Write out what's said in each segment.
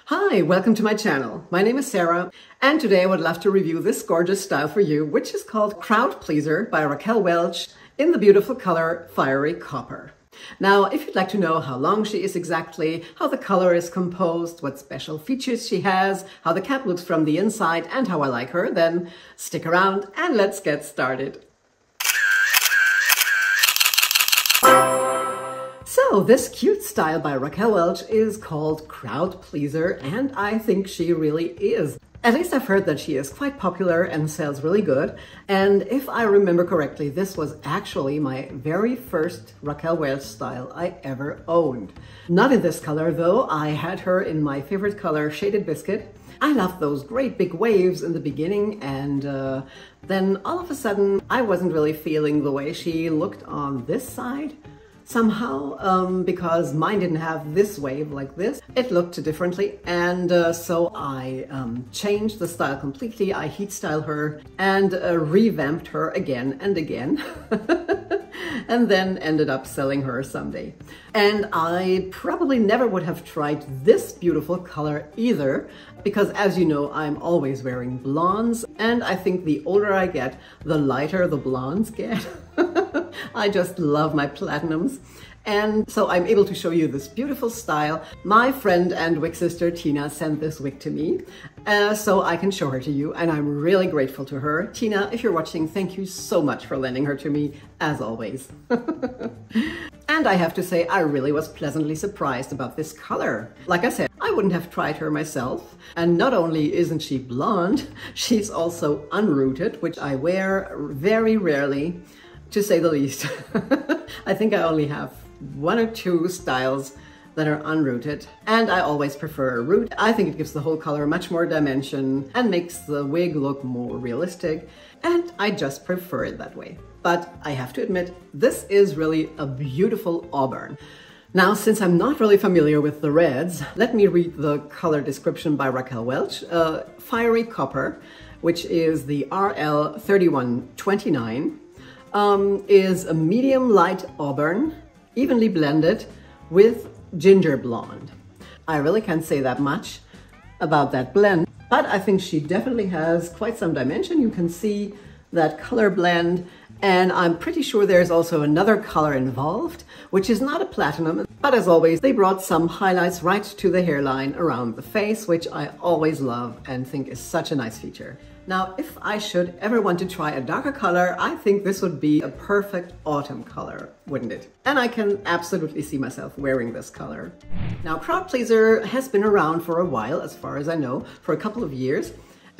Hi, welcome to my channel. My name is Sarah, and today I would love to review this gorgeous style for you, which is called Crowd Pleaser by Raquel Welch in the beautiful color Fiery Copper. Now, if you'd like to know how long she is exactly, how the color is composed, what special features she has, how the cap looks from the inside, and how I like her, then stick around and let's get started. So this cute style by Raquel Welch is called Crowd Pleaser, and I think she really is. At least I've heard that she is quite popular and sells really good. And if I remember correctly, this was actually my very first Raquel Welch style I ever owned. Not in this color though, I had her in my favorite color, Shaded Biscuit. I loved those great big waves in the beginning, and then all of a sudden I wasn't really feeling the way she looked on this side. Somehow, because mine didn't have this wave like this, it looked differently, and so I changed the style completely. I heat styled her and revamped her again and again, and then ended up selling her someday. And I probably never would have tried this beautiful color either, because as you know, I'm always wearing blondes, and I think the older I get, the lighter the blondes get. I just love my platinums. And so I'm able to show you this beautiful style. My friend and wig sister Tina sent this wig to me, so I can show her to you, and I'm really grateful to her. Tina, if you're watching, thank you so much for lending her to me, as always. And I have to say, I really was pleasantly surprised about this color. Like I said, I wouldn't have tried her myself. And not only isn't she blonde, she's also unrooted, which I wear very rarely, to say the least. I think I only have one or two styles that are unrooted, and I always prefer a root. I think it gives the whole color much more dimension and makes the wig look more realistic, and I just prefer it that way. But I have to admit, this is really a beautiful auburn. Now, since I'm not really familiar with the reds, let me read the color description by Raquel Welch. Fiery Copper, which is the RL 3129, is a medium light auburn, evenly blended with ginger blonde. I really can't say that much about that blend, but I think she definitely has quite some dimension. You can see that color blend, and I'm pretty sure there's also another color involved, which is not a platinum, but as always, they brought some highlights right to the hairline around the face, which I always love and think is such a nice feature. Now, if I should ever want to try a darker color, I think this would be a perfect autumn color, wouldn't it? And I can absolutely see myself wearing this color. Now, Crowd Pleaser has been around for a while, as far as I know, for a couple of years.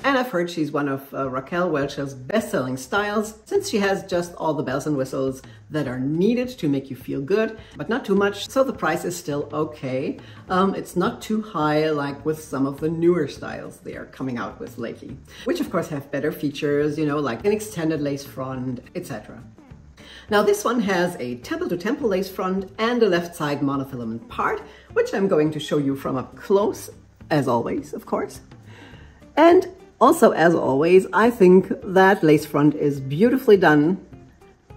And I've heard she's one of Raquel Welch's best-selling styles, since she has just all the bells and whistles that are needed to make you feel good, but not too much, so the price is still okay. It's not too high like with some of the newer styles they are coming out with lately, which of course have better features, you know, like an extended lace front, etc. Now this one has a temple-to-temple lace front and a left side monofilament part, which I'm going to show you from up close, as always, of course. And also, as always, I think that lace front is beautifully done.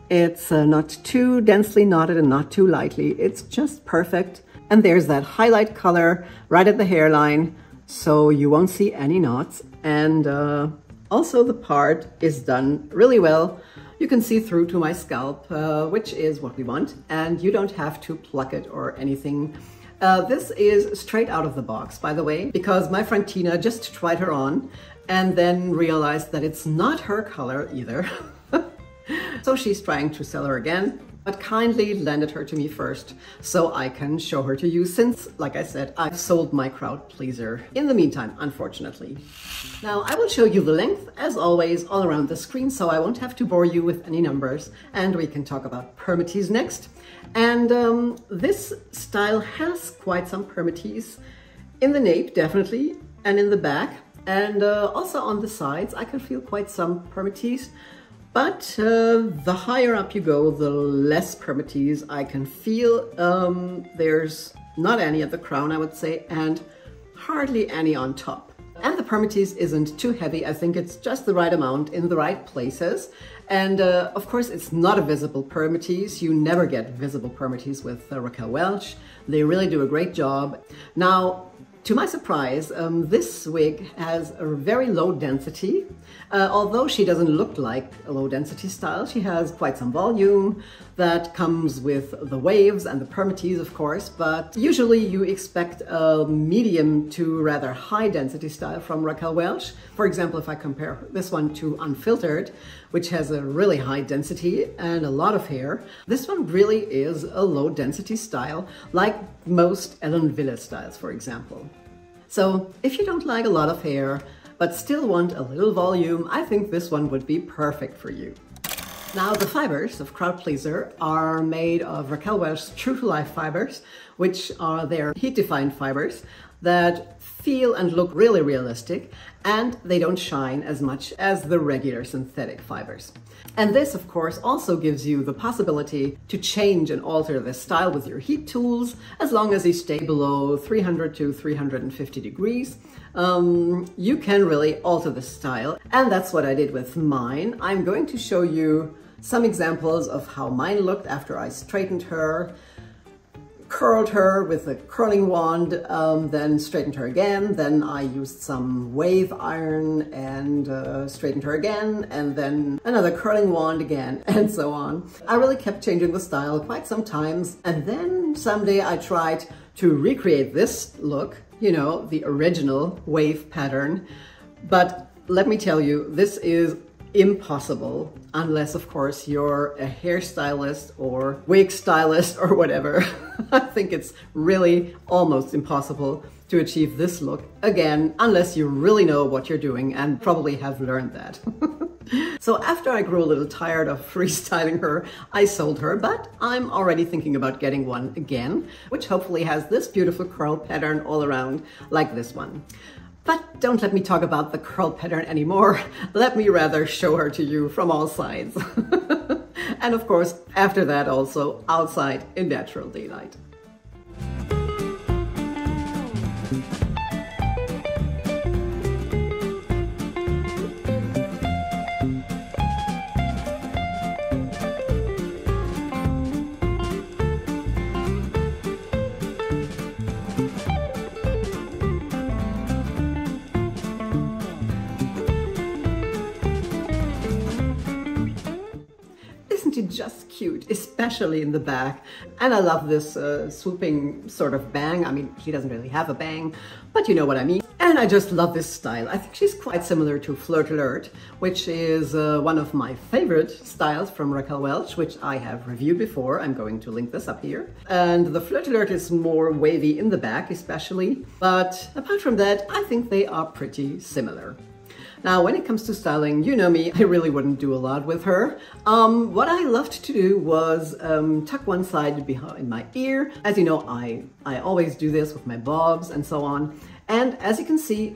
It's not too densely knotted and not too lightly. It's just perfect. And there's that highlight color right at the hairline, so you won't see any knots. And also the part is done really well. You can see through to my scalp, which is what we want. And you don't have to pluck it or anything. This is straight out of the box, by the way, because my friend Tina just tried her on and then realized that it's not her color either. So she's trying to sell her again, but kindly lended her to me first so I can show her to you, since, like I said, I've sold my Crowd Pleaser in the meantime, unfortunately. Now, I will show you the length, as always, all around the screen, so I won't have to bore you with any numbers, and we can talk about permatease next. And this style has quite some permatease in the nape, definitely, and in the back, and also on the sides. I can feel quite some permatease, but the higher up you go, the less permatease I can feel. There's not any at the crown, I would say, and hardly any on top. And the permatease isn't too heavy. I think it's just the right amount in the right places. And of course, it's not a visible permatease. You never get visible permatease with Raquel Welch. They really do a great job. Now, To my surprise, this wig has a very low density. Although she doesn't look like a low density style, she has quite some volume that comes with the waves and the permatease, of course, but usually you expect a medium to rather high density style from Raquel Welch. For example, if I compare this one to Unfiltered, which has a really high density and a lot of hair, this one really is a low density style, like most Ellen Wille styles, for example. So if you don't like a lot of hair, but still want a little volume, I think this one would be perfect for you. Now, the fibers of Crowd Pleaser are made of Raquel Welch's True to Life fibers, which are their heat-defined fibers that feel and look really realistic, and they don't shine as much as the regular synthetic fibers. And this, of course, also gives you the possibility to change and alter the style with your heat tools, as long as you stay below 300 to 350 degrees. You can really alter the style, and that's what I did with mine. I'm going to show you some examples of how mine looked after I straightened her, curled her with a curling wand, then straightened her again. Then I used some wave iron and straightened her again, and then another curling wand again, and so on. I really kept changing the style quite some times, and then someday I tried to recreate this look, you know, the original wave pattern. But let me tell you, this is impossible unless, of course, you're a hairstylist or wig stylist or whatever. I think it's really almost impossible to achieve this look, again, unless you really know what you're doing and probably have learned that. So after I grew a little tired of freestyling her, I sold her, but I'm already thinking about getting one again, which hopefully has this beautiful curl pattern all around like this one. But don't let me talk about the curl pattern anymore. Let me rather show her to you from all sides. And of course, after that also outside in natural daylight. Just cute, especially in the back. And I love this swooping sort of bang. I mean, she doesn't really have a bang, but you know what I mean. And I just love this style. I think she's quite similar to Flirt Alert, which is one of my favorite styles from Raquel Welch, which I have reviewed before. I'm going to link this up here. And the Flirt Alert is more wavy in the back especially, but apart from that, I think they are pretty similar. Now, when it comes to styling, you know me, I really wouldn't do a lot with her. What I loved to do was tuck one side behind my ear. As you know, I always do this with my bobs and so on. And as you can see,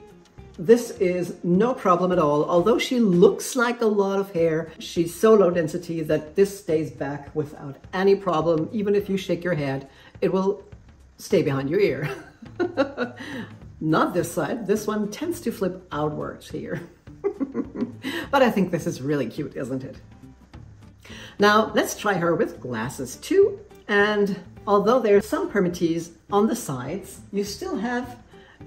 this is no problem at all. Although she looks like a lot of hair, she's so low density that this stays back without any problem. Even if you shake your head, it will stay behind your ear. Not this side. This one tends to flip outwards here. But I think this is really cute, isn't it? Now, let's try her with glasses too. And although there's some permatease on the sides, you still have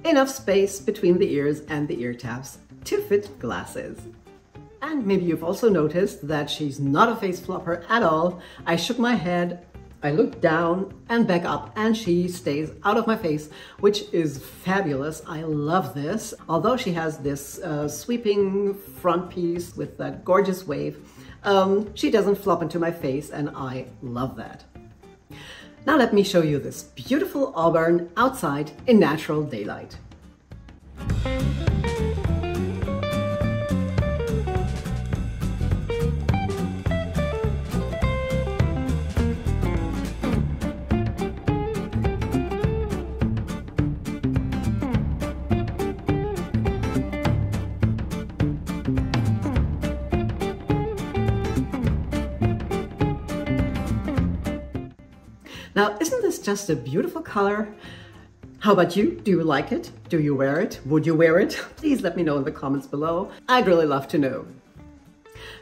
enough space between the ears and the ear tabs to fit glasses. And maybe you've also noticed that she's not a face flopper at all. I shook my head, I look down and back up, and she stays out of my face, which is fabulous. I love this. Although she has this sweeping front piece with that gorgeous wave, she doesn't flop into my face, and I love that. Now let me show you this beautiful auburn outside in natural daylight. Now, isn't this just a beautiful color? How about you? Do you like it? Do you wear it? Would you wear it? Please let me know in the comments below. I'd really love to know.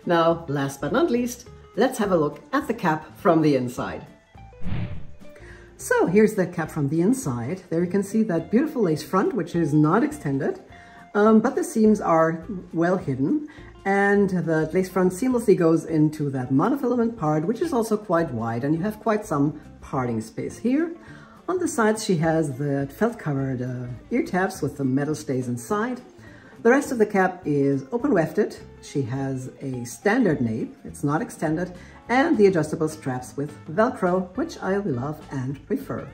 Now, last but not least, let's have a look at the cap from the inside. So here's the cap from the inside. There you can see that beautiful lace front, which is not extended, but the seams are well hidden. And the lace front seamlessly goes into that monofilament part, which is also quite wide, and you have quite some parting space here. On the sides, she has the felt-covered ear tabs with the metal stays inside. The rest of the cap is open wefted. She has a standard nape, it's not extended, and the adjustable straps with Velcro, which I love and prefer.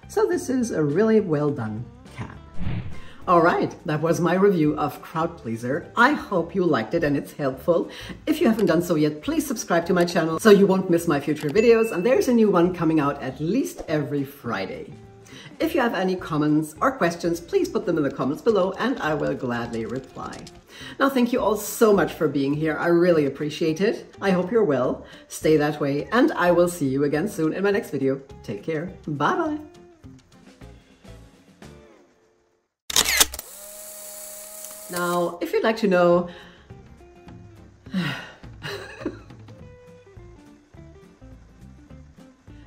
So this is a really well done cap. All right, that was my review of Crowd Pleaser. I hope you liked it and it's helpful. If you haven't done so yet, please subscribe to my channel so you won't miss my future videos, and there's a new one coming out at least every Friday. If you have any comments or questions, please put them in the comments below and I will gladly reply. Now, thank you all so much for being here. I really appreciate it. I hope you're well. Stay that way, and I will see you again soon in my next video. Take care. Bye-bye. Now, if you'd like to know...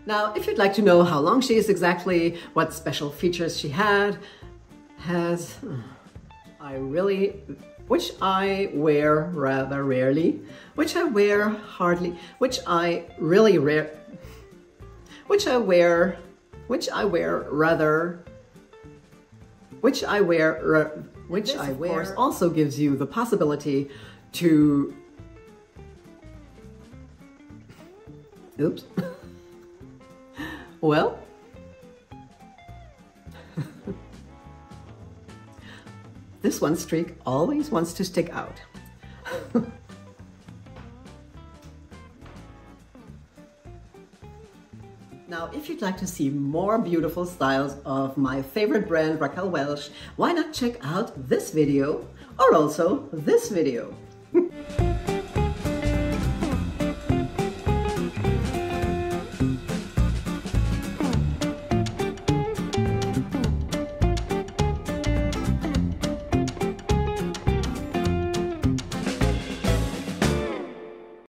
Now, if you'd like to know how long she is exactly, what special features she has, which I wear rather rarely, which I wear hardly, which I really rare, which I wear rather, which I wear, which I wear, of course, also gives you the possibility to, oops. Well, this one streak always wants to stick out. Now, if you'd like to see more beautiful styles of my favorite brand, Raquel Welch, why not check out this video or also this video?